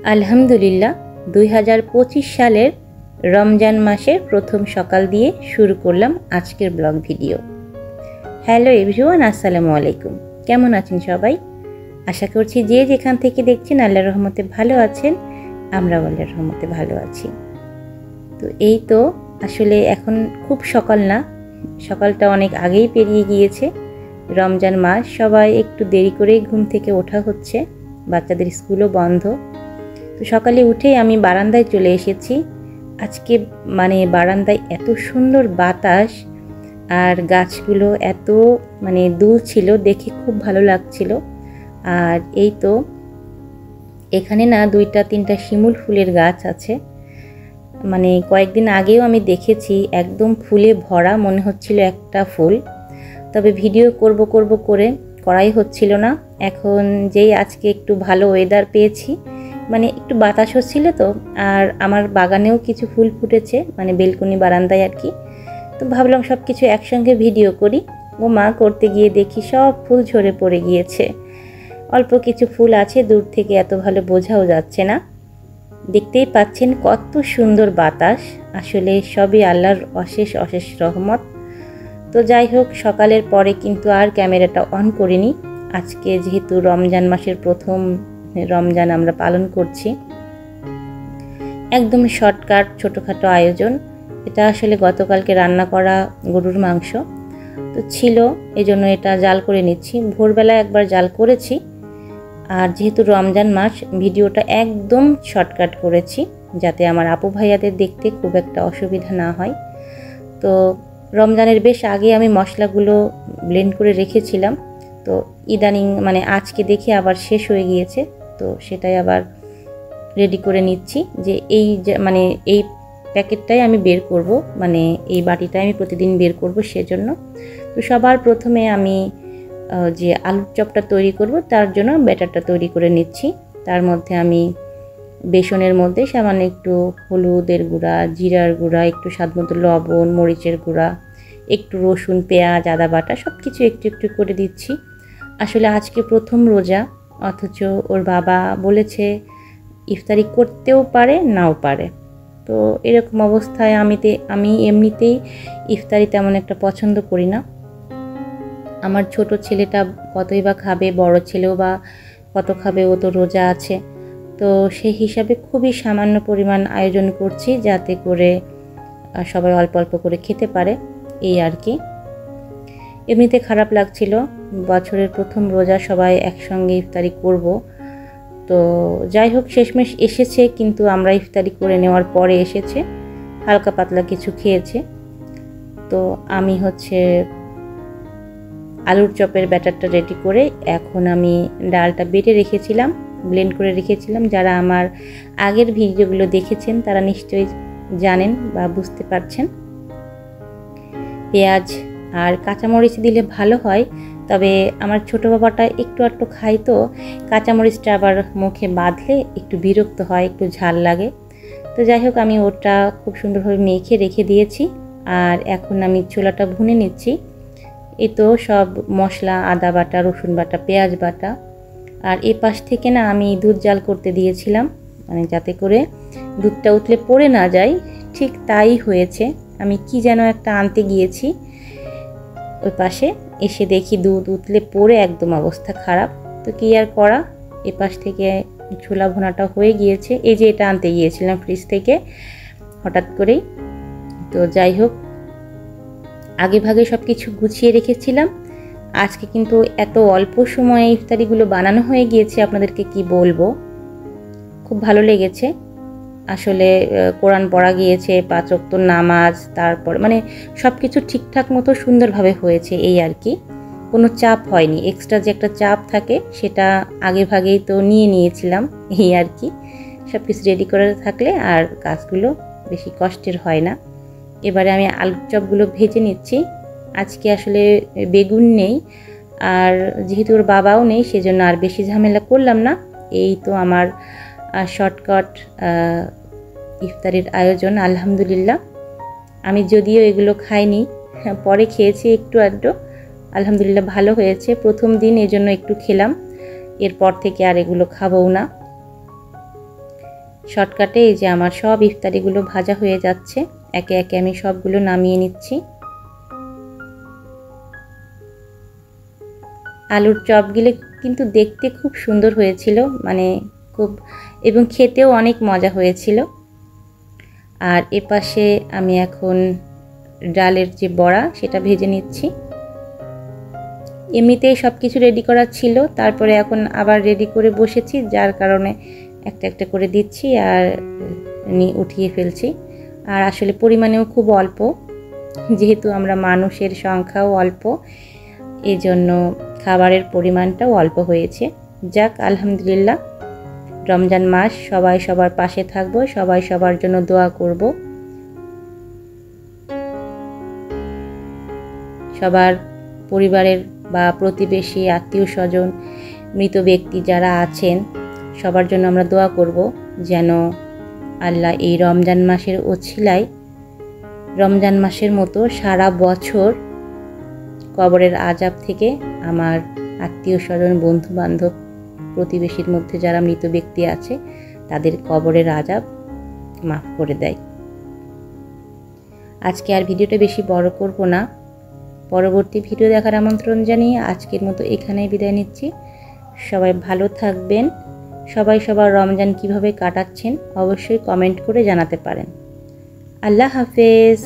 আলহামদুলিল্লাহ 2025 সালের রমজান মাসের প্রথম সকাল দিয়ে শুরু করলাম আজকের ব্লগ ভিডিও। হ্যালো এভরিওয়ান, আসসালামু আলাইকুম। কেমন আছেন সবাই? আশা করছি যে যেখান থেকে দেখছেন আল্লাহর রহমতে ভালো আছেন। আমরাও আল্লাহর রহমতে ভালো আছি। তো এই তো আসলে এখন খুব সকাল না, সকালটা অনেক আগেই পেরিয়ে গিয়েছে। রমজান মাস, সবাই একটু দেরি করেই ঘুম থেকে ওঠা হচ্ছে, বাচ্চাদের স্কুলও বন্ধ। তো সকালে উঠেই আমি বারান্দায় চলে এসেছি। আজকে বারান্দায় এত সুন্দর বাতাস আর গাছগুলো এত দুল ছিল, দেখে খুব ভালো লাগছিল। আর এই তো এখানে না 2-3টা শিমুল ফুলের গাছ আছে। কয়েকদিন আগেও আমি দেখেছি, একদম ফুলে ভরা, মনে হচ্ছিল একটা ফুল। তবে ভিডিও করব করাই হচ্ছিল না। এখন যেই আজকে একটু ভালো ওয়েদার পেয়েছি, একটু বাতাস হচ্ছিল, তো আর আমার বাগানেও কিছু ফুল ফুটেছে, বেলকনি বারান্দায় আর কি। তো ভাবলাম সব কিছু একসঙ্গে ভিডিও করি। করতে গিয়ে দেখি সব ফুল ঝরে পড়ে গিয়েছে। অল্প কিছু ফুল আছে, দূর থেকে এত ভালো বোঝাও যাচ্ছে না। দেখতেই পাচ্ছেন কত সুন্দর বাতাস, আসলে সবই আল্লাহর অশেষ অশেষ রহমত। তো যাই হোক, সকালের পরে কিন্তু আর ক্যামেরাটা অন করিনি। আজকে যেহেতু রমজান মাসের প্রথম রমজান আমরা পালন করছি, একদম শর্টকাট ছোটোখাটো আয়োজন। এটা আসলে গতকালকে রান্না করা গরুর মাংস তো ছিল, এজন্য এটা জাল করে নিচ্ছি। ভোরবেলা একবার জাল করেছি, আর যেহেতু রমজান মাস ভিডিওটা একদম শর্টকাট করেছি, যাতে আমার আপু ভাইয়াদের দেখতে খুব একটা অসুবিধা না হয়। তো রমজানের বেশ আগে আমি মশলাগুলো ব্লেন্ড করে রেখেছিলাম, তো ইদানিং আজকে দেখে আবার শেষ হয়ে গিয়েছে, তো সেটাই আবার রেডি করে নিচ্ছি। যে এই প্যাকেটটাই আমি বের করব, এই বাটিটাই আমি প্রতিদিন বের করব সেজন্য। তো সবার প্রথমে আমি যে আলুর চপটা তৈরি করব, তার জন্য ব্যাটারটা তৈরি করে নিচ্ছি। তার মধ্যে আমি বেসনের মধ্যে সামান্য একটু হলুদের গুঁড়া, জিরার গুঁড়া, একটু স্বাদমতো লবণ, মরিচের গুঁড়া, একটু রসুন, পেঁয়াজ, আদা বাটা সব কিছু একটু একটু করে দিচ্ছি। আসলে আজকে প্রথম রোজা, অথচ ওর বাবা বলেছে ইফতারি করতেও পারে নাও পারে। তো এরকম অবস্থায় আমি এমনিতেই ইফতারি তেমন একটা পছন্দ করি না। আমার ছোট ছেলেটা কতই বা খাবে, বড় ছেলেও বা কত খাবে, ও তো রোজা আছে। তো সেই হিসাবে খুবই সামান্য পরিমাণ আয়োজন করছি, যাতে করে সবাই অল্প অল্প করে খেতে পারে, এই আর কি। এমনিতে খারাপ লাগছিল, বছরের প্রথম রোজা, সবাই একসঙ্গে ইফতারি করব। তো যাই হোক, শেষমেশ এসেছে, কিন্তু আমরা ইফতারি করে নেওয়ার পরে এসেছে, হালকা পাতলা কিছু খেয়েছে। তো আমি আলুর চপের ব্যাটারটা রেডি করে, এখন আমি ডালটা বেটে রেখেছিলাম, ব্লেন্ড করে রেখেছিলাম। যারা আমার আগের ভিডিওগুলো দেখেছেন তারা নিশ্চয়ই জানেন বা বুঝতে পারছেন। পেঁয়াজ আর কাঁচামরিচ দিলে ভালো হয়, তবে আমার ছোটো বাবাটা একটু খায়, তো কাঁচামরিচটা আবার মুখে বাঁধলে একটু বিরক্ত হয়, একটু ঝাল লাগে। তো যাই হোক, আমি ওটা খুব সুন্দরভাবে মেখে রেখে দিয়েছি। আর এখন আমি ছোলাটা ভুনে নিচ্ছি। এই তো সব মশলা, আদা বাটা, রসুন বাটা, পেঁয়াজ বাটা, আর এ পাশ থেকে না আমি দুধ জাল করতে দিয়েছিলাম, যাতে করে দুধটা উতলে পড়ে না যায়। ঠিক তাই হয়েছে। আমি কি যেন একটা আনতে গিয়েছি, ওই পাশে এসে দেখি দুধ উতলে পড়ে একদম অবস্থা খারাপ। তো কি আর করা, এ পাশ থেকে ছোলা ভুনাটা হয়ে গিয়েছে। এই যে এটা আনতে গিয়েছিলাম ফ্রিজ থেকে হঠাৎ করেই। তো যাই হোক, আগে ভাগে সব কিছু গুছিয়ে রেখেছিলাম। আজকে কিন্তু এত অল্প সময়ে ইফতারিগুলো বানানো হয়ে গিয়েছে, আপনাদেরকে কি বলবো, খুব ভালো লেগেছে। আসলে কোরআন পড়া গিয়েছে, 5 ওয়াক্ত নামাজ, তারপর সব কিছু ঠিকঠাক মতো সুন্দরভাবে হয়েছে, এই আর কি। কোনো চাপ হয়নি, এক্সট্রা যে একটা চাপ থাকে সেটা আগে ভাগেই তো নিয়েছিলাম, এই আর কি। সব কিছু রেডি করে থাকলে আর কাজগুলো বেশি কষ্টের হয় না। এবারে আমি আলুর চপগুলো ভেজে নিচ্ছি। আজকে আসলে বেগুন নেই, আর যেহেতু ওর বাবাও নেই, সেজন্য আর বেশি ঝামেলা করলাম না। এই তো আমার শর্টকাট ইফতারির আয়োজন। আলহামদুলিল্লাহ, আমি যদিও এগুলো খাইনি, পরে খেয়েছি একটু আধটু। আলহামদুলিল্লাহ ভালো হয়েছে, প্রথম দিন এজন্য একটু খেলাম, এরপর থেকে আর এগুলো খাবও না। শর্টকাটে এই যে আমার সব ইফতারিগুলো ভাজা হয়ে যাচ্ছে, একে একে আমি সবগুলো নামিয়ে নিচ্ছি। আলুর চপগুলো কিন্তু দেখতে খুব সুন্দর হয়েছিল, মানে খুব, এবং খেতেও অনেক মজা হয়েছিল। আর এপাশে আমি এখন ডালের যে বড়া সেটা ভেজে নিচ্ছি। এমনিতেই সব কিছু রেডি করা ছিল, তারপরে এখন আবার রেডি করে বসেছি, যার কারণে একটা একটা করে দিচ্ছি আর উঠিয়ে ফেলছি। আর আসলে পরিমাণেও খুব অল্প, যেহেতু আমরা মানুষের সংখ্যাও অল্প, এজন্য খাবারের পরিমাণটাও অল্প হয়েছে। যাক, আলহামদুলিল্লাহ, রমজান মাস, সবাই সবার পাশে থাকবো, সবাই সবার জন্য দোয়া করব। সবার পরিবারের বা প্রতিবেশী, আত্মীয় স্বজন, মৃত ব্যক্তি যারা আছেন সবার জন্য আমরা দোয়া করব, যেন আল্লাহ এই রমজান মাসের ওছিলায় রমজান মাসের মতো সারা বছর কবরের আযাব থেকে আমার আত্মীয় স্বজন, বন্ধু বান্ধব, প্রতিবেশীর মধ্যে যারা মৃত ব্যক্তি আছে তাদের কবরের আযাব মাফ করে দেয়। আজকে আর ভিডিওটা বেশি বড় করব না, পরবর্তী ভিডিও দেখার আমন্ত্রণ জানিয়ে আজকের মতো এখানেই বিদায় নিচ্ছি। সবাই ভালো থাকবেন। সবাই সবার রমজান কিভাবে কাটাচ্ছেন অবশ্যই কমেন্ট করে জানাতে পারেন। আল্লাহ হাফেজ।